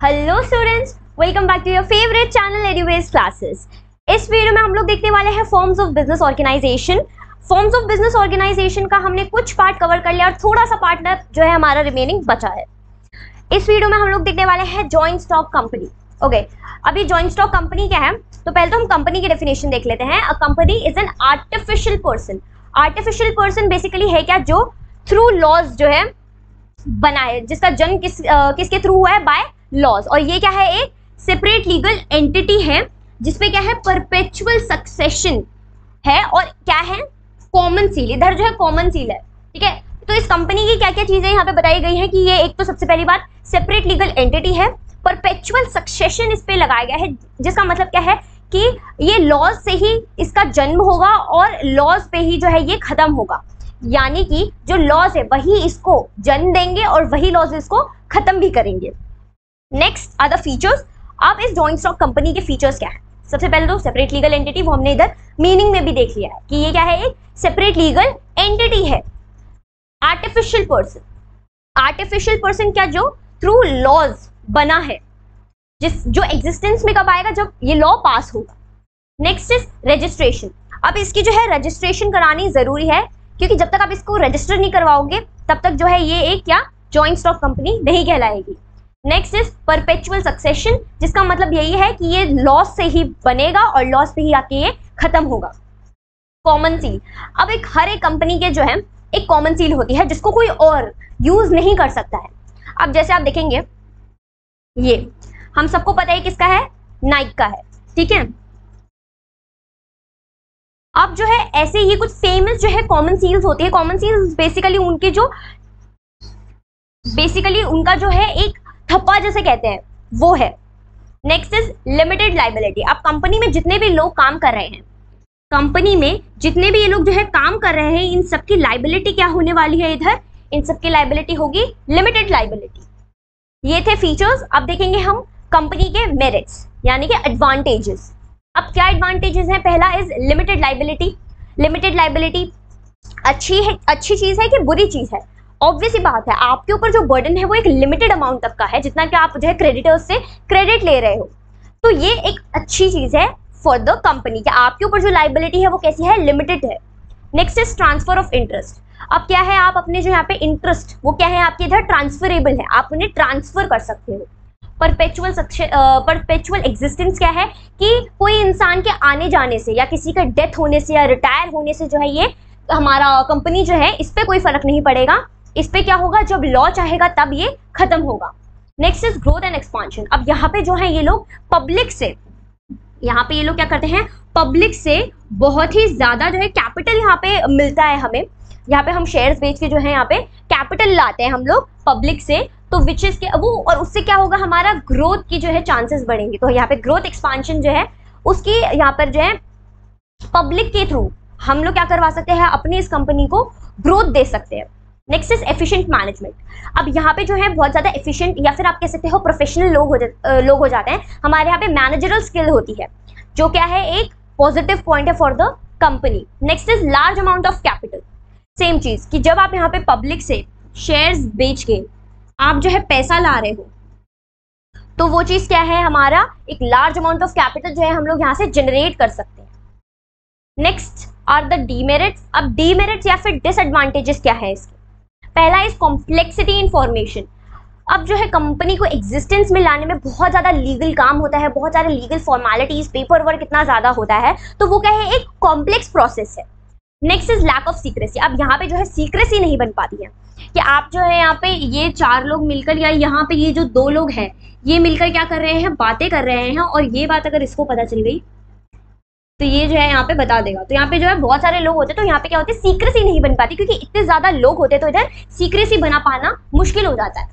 Hello students, welcome back to your favourite channel Edubase classes. इस video में हम लोग देखने वाले हैं forms of business organization. Forms of business organization का हमने कुछ पार्ट कवर कर लिया और थोड़ा सा पार्ट जो है हमारा रिमेनिंग बचा है। इस वीडियो में हम लोग देखने वाले हैं जॉइंट स्टॉक कंपनी। ओके, अभी जॉइंट स्टॉक कंपनी क्या है, तो पहले तो हम कंपनी की डेफिनेशन देख लेते हैं। A company is an artificial person. Artificial person basically है क्या, जो थ्रू लॉज जो है बनाए, जिसका जन्म किसके थ्रू हुआ है, बाय लॉज। और ये क्या है, एक सेपरेट लीगल एंटिटी है जिसपे क्या है, परपेचुअल सक्सेशन है और क्या है, कॉमन सील। इधर जो है कॉमन सील है, ठीक है। तो इस कंपनी की क्या क्या चीजें यहाँ पे बताई गई हैं कि ये एक तो सबसे पहली बात सेपरेट लीगल एंटिटी है, परपेचुअल सक्सेशन इस पे लगाया गया है, जिसका मतलब क्या है कि ये लॉज से ही इसका जन्म होगा और लॉज पे ही जो है ये खत्म होगा। यानी कि जो लॉज है वही इसको जन्म देंगे और वही लॉज इसको खत्म भी करेंगे। Next are the features. अब इस जॉइंट स्टॉक कंपनी के फीचर्स क्या है? सबसे पहले तो सेपरेट लीगल एंटिटी, वो हमने इधर मीनिंग में भी देख लिया है कि ये क्या है, एक सेपरेट लीगल एंटिटी है। आर्टिफिशियल पर्सन, आर्टिफिशियल पर्सन क्या, जो थ्रू लॉज बना है, जो एग्जिस्टेंस में कब आएगा, जब ये लॉ पास होगा। Next is registration. अब इसकी जो है रजिस्ट्रेशन करानी जरूरी है, क्योंकि जब तक आप इसको रजिस्टर नहीं करवाओगे तब तक जो है ये एक क्या, जॉइंट स्टॉक कंपनी नहीं कहलाएगी। नेक्स्ट इज परपेचुअल सक्सेशन, जिसका मतलब यही है कि ये लॉस से ही बनेगा और लॉस पे ही आके ये खत्म होगा। Common seal. अब हर एक कंपनी के जो है एक कॉमन सील होती है जिसको कोई और यूज नहीं कर सकता है। अब जैसे आप देखेंगे, ये हम सबको पता है किसका है, नाइक का है, ठीक है। अब जो है ऐसे ये कुछ फेमस जो है कॉमन सील्स होती है। कॉमन सील्स बेसिकली उनके जो उनका जो है एक थप्पा जैसे कहते हैं, वो है। Next is limited liability. अब कंपनी में जितने भी लोग काम कर रहे हैं, कंपनी में जितने भी ये लोग जो है काम कर रहे हैं, इन सबकी लाइबिलिटी क्या होने वाली है, इधर इन सबकी लाइबिलिटी होगी लिमिटेड लाइबिलिटी। ये थे फीचर्स। अब देखेंगे हम कंपनी के मेरिट्स यानी कि एडवांटेजेस। अब क्या एडवांटेजेस हैं? पहला is limited liability. Limited liability अच्छी चीज है कि बुरी चीज है? ऑब्वियस ही बात है, आपके ऊपर जो बर्डन है वो एक लिमिटेड अमाउंट तक का है, जितना कि आप जो है क्रेडिटर्स से क्रेडिट ले रहे हो। तो ये एक अच्छी चीज है फॉर द कंपनी कि आपके ऊपर जो लाइबिलिटी है वो कैसी है, लिमिटेड है। Next is transfer of interest. अब क्या है, आप अपने जो यहाँ पे इंटरेस्ट, वो क्या है आपके इधर ट्रांसफरेबल है, आप उन्हें ट्रांसफर कर सकते हो। परपेचुअल एग्जिस्टेंस क्या है कि कोई इंसान के आने जाने से या किसी का डेथ होने से या रिटायर होने से जो है ये हमारा कंपनी जो है इस पे कोई फर्क नहीं पड़ेगा। इस पे क्या होगा, जब लॉ चाहेगा तब ये खत्म होगा। Next is growth and expansion. अब यहाँ पे जो है ये लोग पब्लिक से, यहाँ पे ये लोग क्या करते हैं, पब्लिक से बहुत ही ज्यादा जो है कैपिटल यहाँ पे मिलता है हमें। यहाँ पे हम शेयर्स बेच के जो है यहाँ पे कैपिटल लाते हैं हम लोग पब्लिक से, तो विच इज के वो, और उससे क्या होगा, हमारा ग्रोथ की जो है चांसेस बढ़ेंगे। तो यहाँ पे ग्रोथ एक्सपांशन जो है उसकी यहाँ पर जो है पब्लिक के थ्रू हम लोग क्या करवा सकते हैं, अपनी इस कंपनी को ग्रोथ दे सकते हैं। Next is efficient management. अब यहाँ पे जो है बहुत ज्यादा एफिशिएंट या फिर आप कह सकते हो प्रोफेशनल लोग हो जाते हैं। हमारे यहाँ पे मैनेजरल स्किल होती है, जो क्या है एक पॉजिटिव पॉइंट है for the company. Next is large amount of capital. Same चीज कि जब आप यहाँ पे पब्लिक से शेयर्स बेच के आप जो है पैसा ला रहे हो, तो वो चीज क्या है, हमारा एक लार्ज अमाउंट ऑफ कैपिटल जो है हम लोग यहाँ से जनरेट कर सकते हैं। Next are the demerits. अब डीमेरिट्स या फिर डिसएडवांटेजेस क्या है इसके? पहला इज कॉम्प्लेक्सिटी इन्फॉर्मेशन। अब जो है कंपनी को एग्जिस्टेंस में लाने में बहुत ज्यादा लीगल काम होता है, बहुत सारे लीगल फॉर्मेलिटीज, पेपर वर्क इतना ज्यादा होता है, तो वो क्या है, एक कॉम्प्लेक्स प्रोसेस है। Next is lack of secrecy. अब यहाँ पे जो है सीक्रेसी नहीं बन पाती है कि आप जो है यहाँ पे ये 4 लोग मिलकर या यहाँ पे ये जो 2 लोग हैं ये मिलकर क्या कर रहे हैं, बातें कर रहे हैं, और ये बात अगर इसको पता चल गई तो ये जो है यहाँ पे बता देगा। तो यहाँ पे जो है बहुत सारे लोग होते हैं, तो यहाँ पे क्या होते हैं, सीक्रेसी नहीं बन पाती, क्योंकि इतने ज्यादा लोग होते हैं तो इधर सीक्रेसी बना पाना मुश्किल हो जाता है।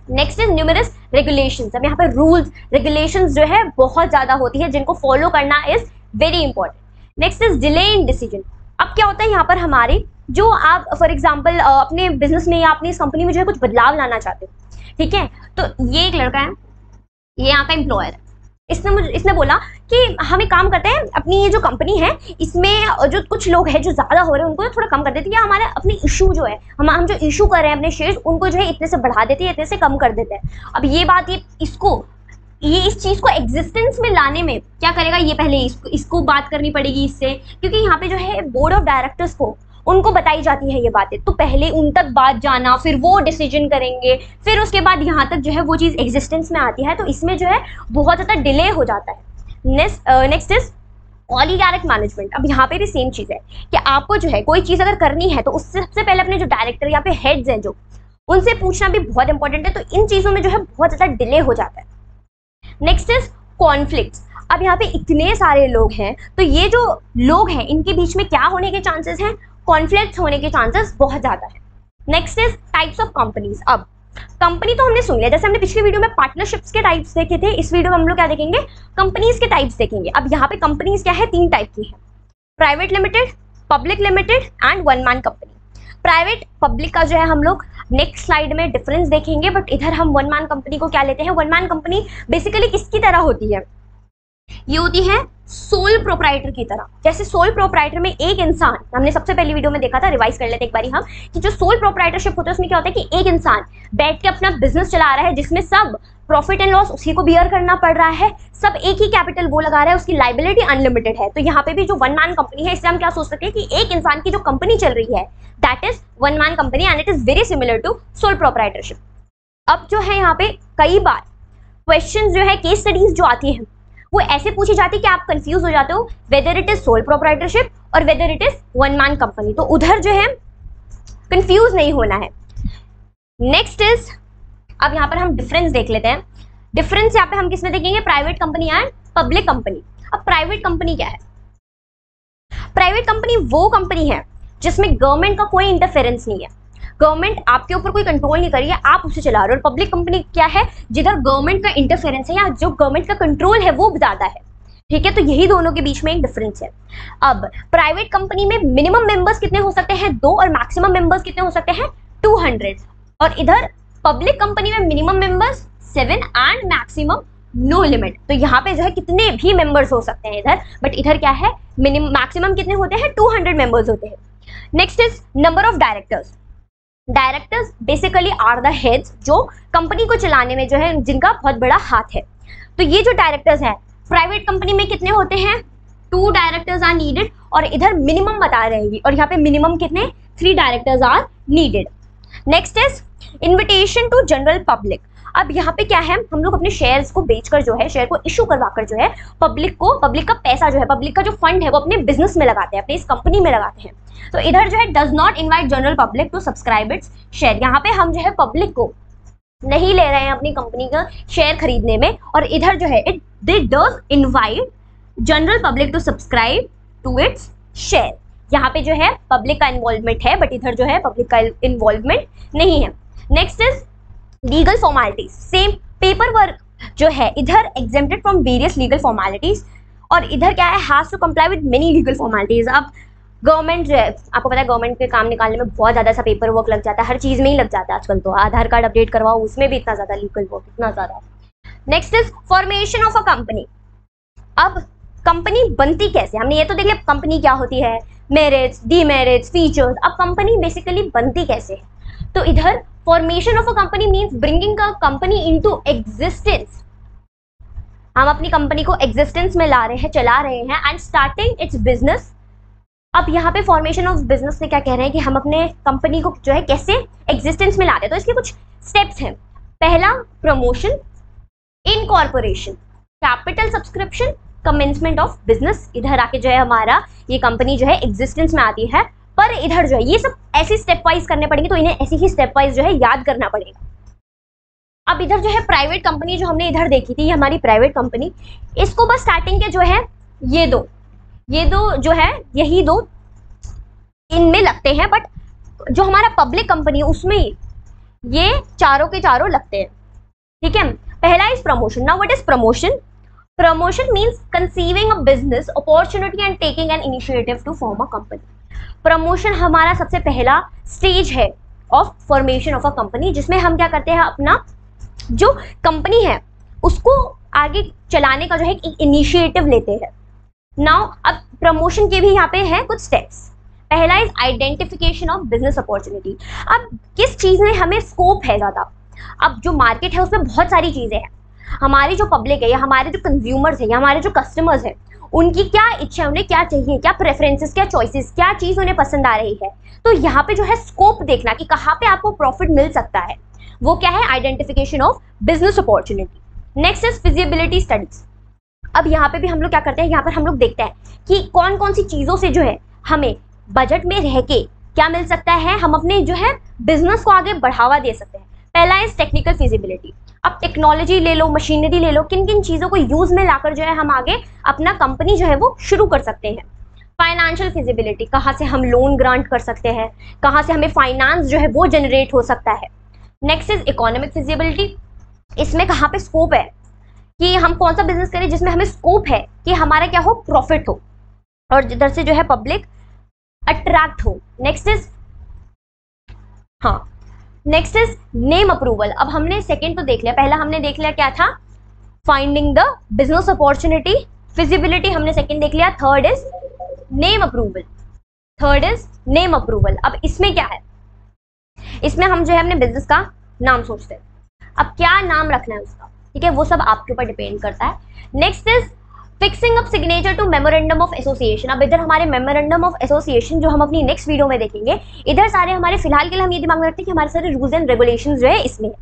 Next is numerous regulations. अब यहाँ पे रूल्स रेगुलेशंस जो है बहुत ज्यादा होती है, जिनको फॉलो करना is very important. Next is delay in decision. अब क्या होता है, यहाँ पर हमारे जो आप फॉर एग्जाम्पल अपने बिजनेस में या अपनी इस कंपनी में जो है कुछ बदलाव लाना चाहते हो, ठीक है, तो ये एक लड़का है, ये यहाँ का एम्प्लॉयर है, इसने बोला कि हम एक काम करते हैं, अपनी ये जो कंपनी है इसमें जो कुछ लोग हैं जो ज़्यादा हो रहे हैं उनको थोड़ा कम कर देते हैं, या हमारे अपने इशू जो है हम जो इशू कर रहे हैं अपने शेयर्स उनको जो है इतने से बढ़ा देते हैं, इतने से कम कर देते हैं। अब ये बात इस चीज़ को एग्जिस्टेंस में लाने में क्या करेगा, ये पहले इसको बात करनी पड़ेगी इससे, क्योंकि यहाँ पे जो है बोर्ड ऑफ डायरेक्टर्स को उनको बताई जाती है ये बातें, तो पहले उन तक बात जाना, फिर वो डिसीजन करेंगे, फिर उसके बाद यहाँ तक जो है वो चीज़ एग्जिस्टेंस में आती है, तो इसमें जो है बहुत ज़्यादा डिले हो जाता है। Next is oligarch management. अब यहाँ पे भी सेम चीज़ है कि आपको जो है कोई चीज़ अगर करनी है तो उससे सबसे पहले अपने जो डायरेक्टर या फिर हेड्स हैं जो उनसे पूछना भी बहुत इंपॉर्टेंट है, तो इन चीज़ों में जो है बहुत ज़्यादा डिले हो जाता है। Next is conflicts. अब यहाँ पे इतने सारे लोग हैं, तो ये जो लोग हैं इनके बीच में क्या होने के चांसेस हैं, कॉन्फ्लिक्ट्स होने के चांसेस बहुत ज़्यादा है। Next is types of companies. अब कंपनी तो हमने सुन लिया, जैसे हमने पिछली वीडियो में पार्टनरशिप्स के टाइप्स देखे थे, इस वीडियो में हम लोग क्या देखेंगे, कंपनीज के टाइप्स देखेंगे। अब यहाँ पे कंपनीज क्या है, 3 टाइप की है, private limited, public limited and one man company. Private public का जो है हम लोग नेक्स्ट स्लाइड में डिफरेंस देखेंगे, बट इधर हम वन मैन कंपनी को क्या लेते हैं। वन मैन कंपनी बेसिकली किसकी तरह होती है, ये होती है सोल प्रोप्राइटर की तरह। जैसे सोल प्रोप्राइटर में एक इंसान, हमने सबसे पहली वीडियो में देखा था, रिवाइज कर लेते एक बारी हम, कि जो सोल प्रोप्राइटरशिप होता है उसमें क्या होता है कि एक इंसान बैठ के अपना बिजनेस चला रहा है, जिसमें सब प्रॉफिट एंड लॉस उसी को बियर करना पड़ रहा है, सब एक ही कैपिटल वो लगा रहा है, उसकी लाइबिलिटी अनलिमिटेड है। तो यहाँ पे भी जो वन मैन कंपनी है, इससे हम क्या सोच सकते हैं कि एक इंसान की जो कंपनी चल रही है that is one man company and it is very similar to sole proprietorship. अब जो है यहाँ पे कई बार क्वेश्चन जो है, केस स्टडीज जो आती है वो ऐसे पूछी जाती है कि आप कंफ्यूज हो जाते हो whether it is sole proprietorship or whether it is one man company, तो उधर जो है कंफ्यूज नहीं होना है। नेक्स्ट इज, अब यहाँ पर हम डिफरेंस देख लेते हैं। डिफरेंस यहाँ पे हम किसमें देखेंगे, private company and public company. अब प्राइवेट कंपनी क्या है, प्राइवेट कंपनी वो कंपनी है जिसमें गवर्नमेंट का कोई इंटरफेरेंस नहीं है, गवर्नमेंट आपके ऊपर कोई कंट्रोल नहीं कर रही है, आप उसे चला रहे हो। और पब्लिक कंपनी क्या है, जिधर गवर्नमेंट का इंटरफेरेंस है या जो गवर्नमेंट का कंट्रोल है वो ज्यादा है, ठीक है। तो यही दोनों के बीच में एक डिफरेंस है। अब प्राइवेट कंपनी में मिनिमम मेंबर्स कितने हो सकते हैं, 2, और मैक्सिमम मेंबर्स कितने हो सकते हैं, 200। और इधर पब्लिक कंपनी में minimum members 7 and maximum no limit. तो यहाँ पे जो है कितने भी मेंबर्स हो सकते हैं इधर, बट इधर क्या है, मिनिमम मैक्सिमम कितने होते हैं, 200 मेंबर्स होते हैं। Next is number of directors. Directors basically are the heads, जो कंपनी को चलाने में जो है जिनका बहुत बड़ा हाथ है। तो ये जो डायरेक्टर्स हैं प्राइवेट कंपनी में कितने होते हैं, 2 डायरेक्टर्स आर नीडेड, और इधर मिनिमम बता रहेगी, और यहाँ पे मिनिमम कितने, 3 directors are needed. Next is invitation to general public. अब यहाँ पे क्या है, हम लोग अपने शेयर्स को बेचकर जो है, शेयर को इशू करवाकर जो है पब्लिक का पैसा जो है, पब्लिक का जो फंड है वो अपने बिजनेस में लगाते हैं, अपने इस कंपनी में लगाते हैं। तो इधर जो है does not invite general public to subscribe its share. यहाँ पे हम जो है पब्लिक को नहीं ले रहे हैं अपनी कंपनी का शेयर खरीदने में, और इधर जो है they does invite general public to subscribe to its share. यहाँ पे जो है पब्लिक का इन्वॉल्वमेंट है, बट इधर जो है पब्लिक का इन्वॉल्वमेंट नहीं है। Next is legal formalities. Same paper work जो है इधर exempted from various legal formalities, और इधर क्या है, has to comply with many legal formalities. अब गवर्नमेंट जो है, आपको पता है गवर्नमेंट के काम निकालने में बहुत ज़्यादा सा पेपर वर्क लग जाता है, हर चीज़ में ही लग जाता है आजकल। तो आधार कार्ड अपडेट करवाओ उसमें भी इतना ज़्यादा लीगल वर्क, इतना ज़्यादा। Next is formation of a company. अब कंपनी बनती कैसे, हमने ये तो देख लिया कंपनी क्या होती है, मेरिट्स, डीमेरिट्स, फीचर्स। अब कंपनी बेसिकली बनती कैसे है, तो इधर formation of a company means bringing a company into existence. हम अपनी कंपनी को एग्जिस्टेंस में ला रहे हैं, चला रहे हैं, एंड स्टार्टिंग इट्स बिजनेस। अब यहाँ पे फॉर्मेशन ऑफ बिजनेस में क्या कह रहे हैं कि हम अपने कंपनी को जो है कैसे एग्जिस्टेंस में लाते हैं। तो इसके कुछ स्टेप्स हैं। पहला promotion, incorporation, capital subscription, commencement of business. इधर आके जो है हमारा ये कंपनी जो है एग्जिस्टेंस में आती है, पर इधर जो है ये सब ऐसे स्टेप वाइज करने पड़ेंगे, तो इन्हें ऐसे ही स्टेप वाइज जो है याद करना पड़ेगा। अब इधर जो है प्राइवेट कंपनी जो हमने इधर देखी थी, ये हमारी प्राइवेट कंपनी, इसको बस स्टार्टिंग के जो है ये दो जो है, यही 2 इनमें लगते हैं, बट जो हमारा पब्लिक कंपनी है उसमें ये चारों के चारों लगते हैं, ठीक है। पहला is promotion. Now what is promotion? Promotion means conceiving a business opportunity and taking an initiative to form a company. Promotion हमारा सबसे पहला स्टेज है of formation of a company, जिसमें हम क्या करते हैं, अपना जो कंपनी है उसको आगे चलाने का जो है एक इनिशिएटिव लेते हैं। नाउ अब प्रमोशन के भी यहाँ पे है कुछ स्टेप्स। पहला is identification of business opportunity. अब किस चीज में हमें स्कोप है ज्यादा, अब जो मार्केट है उसमें बहुत सारी चीजें हैं, हमारी जो पब्लिक है या हमारे जो कंज्यूमर्स है या हमारे जो कस्टमर्स है उनकी क्या इच्छा है, उन्हें क्या चाहिए, क्या प्रेफरेंसेस, क्या चॉइसेस, क्या चीज उन्हें पसंद आ रही है। तो यहाँ पे जो है स्कोप देखना कि कहाँ पे आपको प्रॉफिट मिल सकता है, वो क्या है, identification of business opportunity. Next is feasibility studies. अब यहाँ पे भी हम लोग क्या करते हैं, यहाँ पर हम लोग देखते हैं कि कौन कौन सी चीजों से जो है हमें बजट में रह के क्या मिल सकता है, हम अपने जो है बिजनेस को आगे बढ़ावा दे सकते हैं। पहला इज टेक्निकल फिजिबिलिटी। अब टेक्नोलॉजी ले लो, मशीनरी ले लो, किन किन चीजों को यूज में लाकर जो है हम आगे अपना कंपनी जो है वो शुरू कर सकते हैं। फाइनेंशियल फिजिबिलिटी, कहाँ से हम लोन ग्रांट कर सकते हैं, कहाँ से हमें फाइनेंस जो है वो जनरेट हो सकता है। Next is economic feasibility. इसमें कहाँ पे स्कोप है कि हम कौन सा बिजनेस करें जिसमें हमें स्कोप है कि हमारा क्या हो, प्रॉफिट हो और जिधर से जो है पब्लिक अट्रैक्ट हो। Next is name approval. अब हमने सेकंड तो देख लिया, पहला हमने देख लिया क्या था, finding the business opportunity, feasibility हमने सेकंड देख लिया। Third is name approval. अब इसमें क्या है, इसमें हम जो है अपने बिजनेस का नाम सोचते हैं। अब क्या नाम रखना है उसका, ठीक है, वो सब आपके ऊपर डिपेंड करता है। Next is fixing up signature to memorandum of association. अब इधर हमारे मेमोरेंडम ऑफ एसोसिएशन जो हम अपनी नेक्स्ट वीडियो में देखेंगे, इधर सारे हमारे फिलहाल के लिए हम ये दिमाग में रखते हैं कि हमारे सारे रूल्स एंड रेगुलेशंस जो है इसमें है,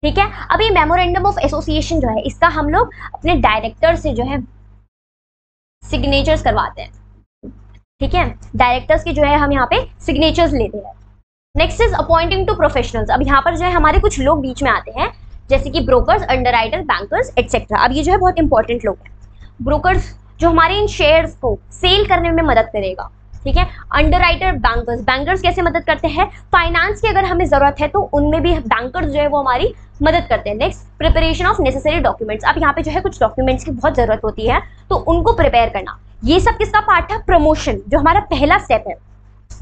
ठीक है। अब ये मेमोरेंडम ऑफ एसोसिएशन जो है इसका हम लोग अपने डायरेक्टर से जो है सिग्नेचर्स करवाते हैं, ठीक है, डायरेक्टर्स के जो है हम यहाँ पे सिग्नेचर्स लेते हैं। Next is appointing to professionals. अब यहाँ पर जो है हमारे कुछ लोग बीच में आते हैं, जैसे कि ब्रोकर्स, अंडरराइटर, बैंकर्स एटसेट्रा। अब ये जो है बहुत इंपॉर्टेंट लोग हैं। ब्रोकर्स जो हमारे इन शेयर्स को सेल करने में मदद करेगा, ठीक है। अंडरराइटर, बैंकर्स कैसे मदद करते हैं, फाइनेंस की अगर हमें जरूरत है तो उनमें भी बैंकर्स जो है वो हमारी मदद करते हैं। Next, preparation of necessary documents. अब यहाँ पे जो है कुछ डॉक्यूमेंट्स की बहुत जरूरत होती है तो उनको प्रिपेयर करना, ये सब किसका पार्ट है, प्रमोशन, जो हमारा पहला स्टेप है।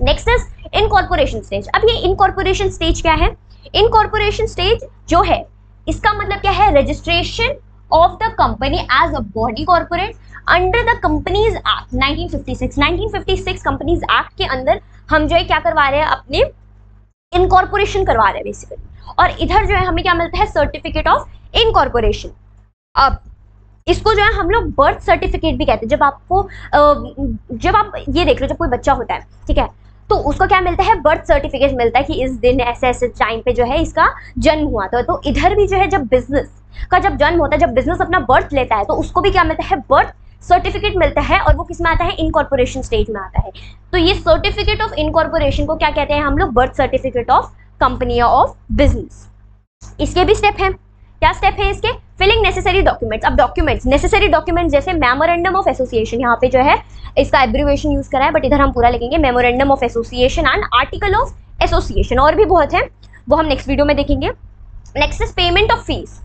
Next is incorporation stage. अब ये इनकॉर्पोरेशन स्टेज क्या है, इनकॉर्पोरेशन स्टेज जो है इसका मतलब क्या है, registration of the company as a body corporate under the companies act 1956 companies act के अंदर हम जो है क्या करवा रहे हैं, अपने इनकॉर्पोरेशन करवा रहे हैं बेसिकली। और इधर जो है हमें क्या मिलता है, सर्टिफिकेट ऑफ इनकॉर्पोरेशन। अब इसको जो है हम लोग बर्थ सर्टिफिकेट भी कहते हैं। जब आप ये देख लो, जब कोई बच्चा होता है, ठीक है, तो उसको क्या मिलता है, बर्थ सर्टिफिकेट मिलता है कि इस दिन ऐसे ऐसे टाइम पे जो है इसका जन्म हुआ था। तो इधर भी जो है जब बिजनेस का जब जन्म होता है, जब बिजनेस अपना बर्थ लेता है तो उसको भी क्या मिलता है, बर्थ सर्टिफिकेट मिलता है, और वो किस में आता है, इनकॉर्पोरेशन स्टेज में आता है। तो ये सर्टिफिकेट ऑफ इनकॉर्पोरेशन को क्या कहते हैं हम लोग, birth certificate of company of business. इसके भी स्टेप है, क्या स्टेप है इसके, फिलिंग नेसेसरी डॉक्यूमेंट्स। अब डॉक्यूमेंट्स, नेसेसरी डॉक्यूमेंट्स जैसे मेमोरेंडम ऑफ एसोसिएशन, यहाँ पे जो है इसका एब्रिविएशन यूज करा है बट इधर हम पूरा लिखेंगे memorandum of association and article of association, और भी बहुत है वो हम नेक्स्ट वीडियो में देखेंगे। Next is payment of fees.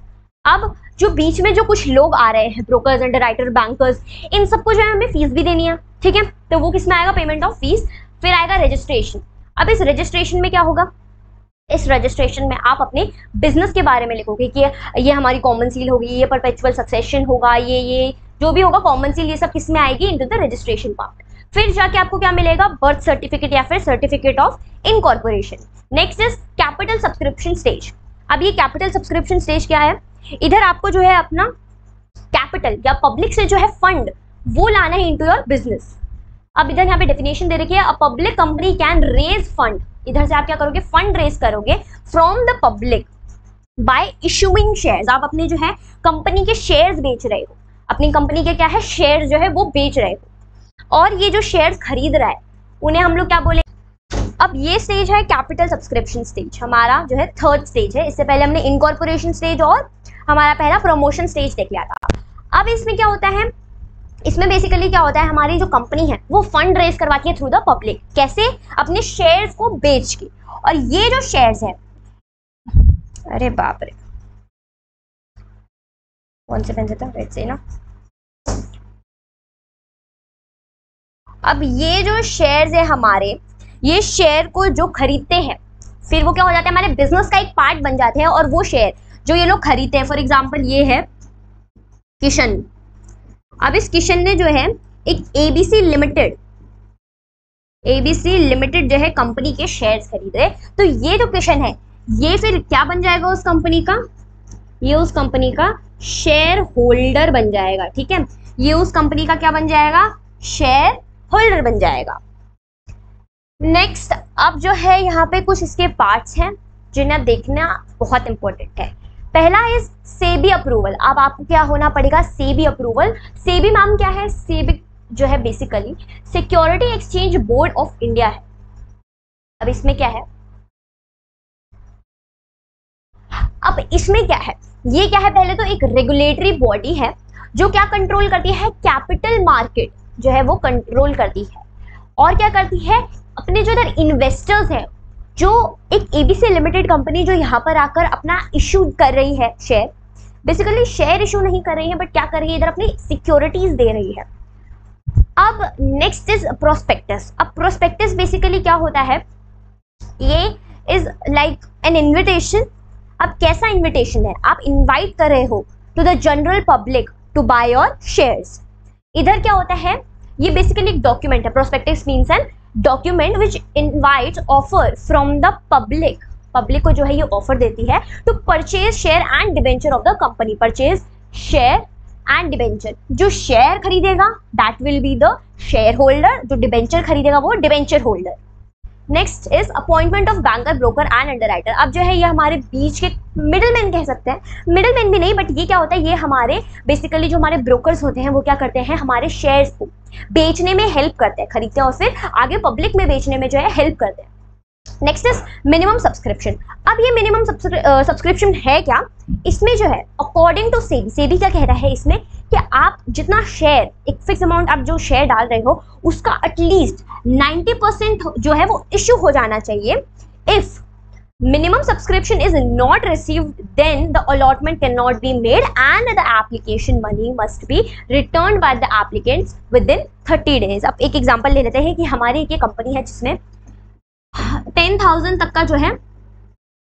अब जो बीच में जो कुछ लोग आ रहे हैं, ब्रोकर्स, अंडरराइटर, बैंकर्स, इन सबको जो है हमें फीस भी देनी है, ठीक है, तो वो किस में आएगा, पेमेंट ऑफ फीस। फिर आएगा रजिस्ट्रेशन। अब इस रजिस्ट्रेशन में क्या होगा, इस रजिस्ट्रेशन में आप अपने बिजनेस के बारे में लिखोगे कि ये हमारी कॉमन सील होगी, ये परपेचुअल सक्सेशन होगा, ये जो भी होगा कॉमन सील, ये सब किस में आएगी, इनटू द रजिस्ट्रेशन पार्ट। फिर जाके आपको क्या मिलेगा, बर्थ सर्टिफिकेट या फिर certificate of incorporation. Next is capital subscription stage. अब ये कैपिटल सब्सक्रिप्शन स्टेज क्या है, इधर आपको जो है अपना कैपिटल या पब्लिक से जो है फंड वो लाना है इनटू योर बिजनेस। अब इधर यहाँ पे डेफिनेशन दे रखी है, a public company can raise fund. इधर से आप क्या करोगे, फंड रेज करोगे from the public by issuing shares. आप अपने जो है कंपनी के शेयर्स बेच रहे हो, अपनी कंपनी के क्या है, शेयर जो है वो बेच रहे हो, और ये जो शेयर्स खरीद रहा है उन्हें हम लोग क्या बोले। अब ये स्टेज है कैपिटल सब्सक्रिप्शन स्टेज, हमारा जो है थर्ड स्टेज है। इससे पहले हमने इनकॉर्पोरेशन स्टेज और हमारा पहला प्रमोशन स्टेज देख लिया था। अब इसमें क्या होता है, इसमें बेसिकली क्या होता है, हमारी जो कंपनी है वो फंड रेज करवाती है थ्रू द पब्लिक, कैसे, अपने शेयर्स को बेच के। और ये जो शेयर्स है, अरे बाप रे, कौन से पेन से था, रेड से ना। अब ये जो शेयर्स है हमारे, ये शेयर को जो खरीदते हैं फिर वो क्या हो जाता है, हमारे बिजनेस का एक पार्ट बन जाते हैं। और वो शेयर जो ये लोग खरीदते हैं, फॉर एग्जाम्पल ये है किशन। अब इस किशन ने जो है एक एबीसी लिमिटेड जो है कंपनी के शेयर्स खरीदे। तो ये जो किशन है ये फिर क्या बन जाएगा उस कंपनी का, ये उस कंपनी का शेयर होल्डर बन जाएगा। ठीक है, ये उस कंपनी का क्या बन जाएगा, शेयर होल्डर बन जाएगा। नेक्स्ट अब जो है यहाँ पे कुछ इसके पार्ट्स हैं जिन्हें देखना बहुत इंपॉर्टेंट है। पहला इज सेबी अप्रूवल। अब आपको क्या होना पड़ेगा, सेबी अप्रूवल। सेबी मैम क्या है, सेबी जो है basically security exchange board of India है। अब इसमें क्या है, अब इसमें क्या है, ये क्या है, पहले तो एक रेगुलेटरी बॉडी है जो क्या कंट्रोल करती है, कैपिटल मार्केट जो है वो कंट्रोल करती है। और क्या करती है, अपने जो इधर इन्वेस्टर्स हैं, जो एक एबीसी लिमिटेड कंपनी जो यहाँ पर आकर अपना इशू कर रही है शेयर, बेसिकली शेयर इशू नहीं कर रही है बट क्या कर रही है, इधर अपनी सिक्योरिटीज दे रही है। अब नेक्स्ट इज प्रोस्पेक्टस। अब प्रोस्पेक्टस बेसिकली क्या होता है, ये इज लाइक एन इन्विटेशन। अब कैसा इन्विटेशन है, आप इनवाइट कर रहे हो to the general public to buy your shares. इधर क्या होता है, ये बेसिकली एक डॉक्यूमेंट है। Prospectus means an document which invites offer from the public. Public को जो है ये ऑफर देती है to purchase share and debenture of the company. Purchase share and debenture, जो शेयर खरीदेगा that will be the share holder, जो debenture खरीदेगा वो debenture holder. Next is appointment of banker, broker and underwriter. अब जो है ये हमारे बीच के मिडलमैन कह सकते हैं, मिडलमैन भी नहीं बट ये क्या होता है, ये हमारे बेसिकली जो हमारे ब्रोकर्स होते हैं वो क्या करते हैं, हमारे शेयर्स को बेचने में हेल्प करते हैं, खरीदते हैं और फिर आगे पब्लिक में बेचने में जो है हेल्प करते हैं। Next is minimum subscription. अब ये मिनिमम सब्सक्रिप्शन है क्या, इसमें जो है अकॉर्डिंग टू सेबी, सेबी क्या कह रहा है इसमें कि आप जितना शेयर, एक फिक्स अमाउंट आप जो शेयर डाल रहे हो उसका एटलीस्ट 90% जो है वो इश्यू हो जाना चाहिए। If minimum subscription is not received, then the allotment cannot be made and the application money must be returned by the applicants within 30 days। अब एक एग्जांपल ले लेते हैं कि हमारी एक कंपनी है जिसमें 10,000 तक का जो है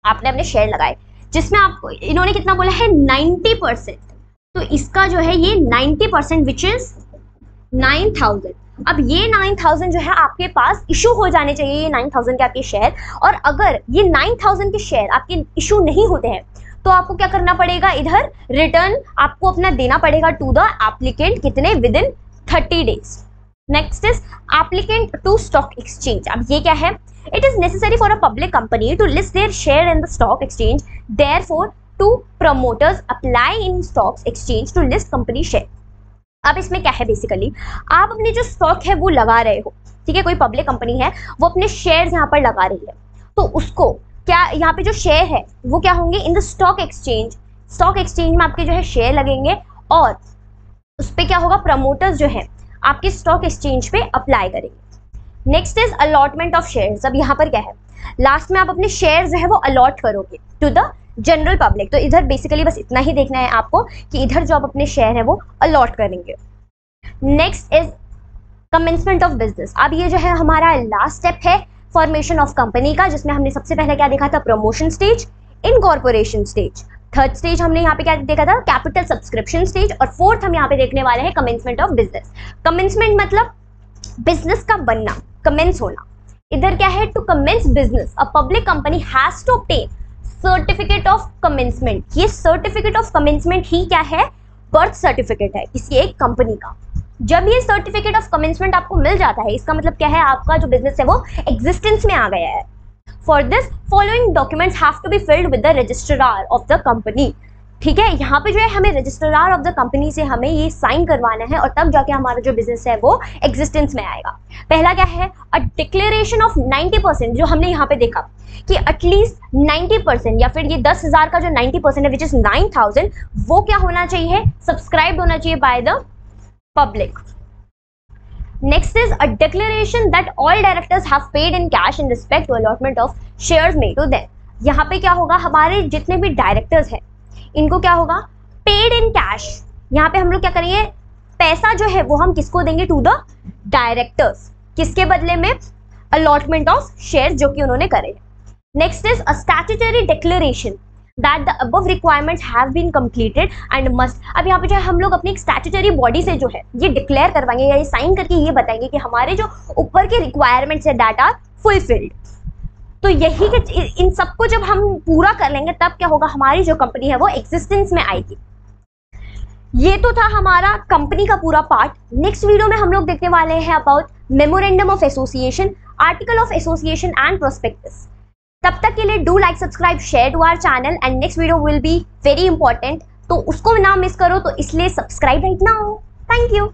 आपने अपने शेयर लगाए, जिसमें आपको इन्होंने कितना बोला है 90%, तो इसका जो है ये 90% विच इज 9,000। अब ये 9,000 जो है आपके पास इशू हो जाने चाहिए, ये 9,000 के आपके शेयर। और अगर ये 9,000 के शेयर आपके इशू नहीं होते हैं तो आपको क्या करना पड़ेगा, इधर रिटर्न आपको अपना देना पड़ेगा टू द एप्लीकेंट, कितने, within 30 days. Next is applicant to stock exchange. अब ये क्या है, it is necessary for a public company to list their share in the stock exchange, therefore to promoters apply in stock exchange to list company share. अब इसमें क्या है, basically आप अपने जो स्टॉक है वो लगा रहे हो, ठीक है, कोई पब्लिक कंपनी है वो अपने शेयर्स यहाँ पर लगा रही है, तो उसको क्या यहाँ पे जो शेयर है वो क्या होंगे, इन the stock exchange. Stock exchange में आपके जो है शेयर लगेंगे और उस पर क्या होगा, प्रमोटर्स जो है आपके स्टॉक एक्सचेंज पे अप्लाई करेंगे। Next is allotment of shares. अब यहाँ पर क्या है, लास्ट में आप अपने शेयर जो है वो अलॉट करोगे टू द जनरल पब्लिक। तो इधर बेसिकली बस इतना ही देखना है आपको कि इधर जो आप अपने शेयर है वो अलॉट करेंगे। Next is commencement of business. अब ये जो है हमारा लास्ट स्टेप है फॉर्मेशन ऑफ कंपनी का, जिसमें हमने सबसे पहले क्या देखा था, promotion stage, incorporation stage, third stage हमने यहाँ पे क्या देखा था, कैपिटल सब्सक्रिप्शन स्टेज, और फोर्थ हम यहाँ पे देखने वाले हैं कमेंसमेंट ऑफ बिजनेस। कमेंसमेंट मतलब बिजनेस का बनना, कमेंस होना। इधर क्या है, to commence business a public company has to obtain certificate of commencement. ये सर्टिफिकेट ऑफ कमेंसमेंट ही क्या है, बर्थ सर्टिफिकेट है किसी एक कंपनी का। जब ये सर्टिफिकेट ऑफ कमेंसमेंट आपको मिल जाता है, इसका मतलब क्या है, आपका जो बिजनेस है वो एग्जिस्टेंस में आ गया है। For this following documents have to be filed with the registrar of the company. ठीक है, यहाँ पे जो है हमें रजिस्ट्रार ऑफ द कंपनी से हमें ये साइन करवाना है और तब जाके हमारा जो बिजनेस है वो एग्जिस्टेंस में आएगा। पहला क्या है, अ डिक्लेरेशन ऑफ 90%, जो हमने यहाँ पे देखा कि एटलीस्ट 90% या फिर ये 10,000 का जो 90% है विच इज 9,000, वो क्या होना चाहिए, सब्सक्राइब होना चाहिए by the public. Next is a declaration that all directors have paid in cash in respect to allotment of shares made to them। यहाँ पे क्या होगा, हमारे जितने भी डायरेक्टर्स हैं इनको क्या होगा, पेड इन कैश। यहाँ पे हम लोग क्या करेंगे, पैसा जो है वो हम किसको देंगे, टू द डायरेक्टर्स, किसके बदले में, अलॉटमेंट ऑफ शेयर जो कि उन्होंने करे। Next is a statutory declaration that the above requirements have been completed and must। अब यहाँ पे जो है हम लोग अपनी एक स्टैट्यूटरी बॉडी से जो है ये डिक्लेयर करवाएंगे या ये साइन करके ये बताएंगे कि हमारे जो ऊपर के रिक्वायरमेंट्स है दैट आर फुलफिल्ड। तो यही कि इन सबको जब हम पूरा कर लेंगे तब क्या होगा, हमारी जो कंपनी है वो एग्जिस्टेंस में आएगी। ये तो था हमारा कंपनी का पूरा पार्ट। नेक्स्ट वीडियो में हम लोग देखने वाले हैं about memorandum of association, article of association and prospectus. तब तक के लिए do like, subscribe, share to our channel and next video will be very important, तो उसको ना मिस करो, तो इसलिए subscribe right now. Thank you.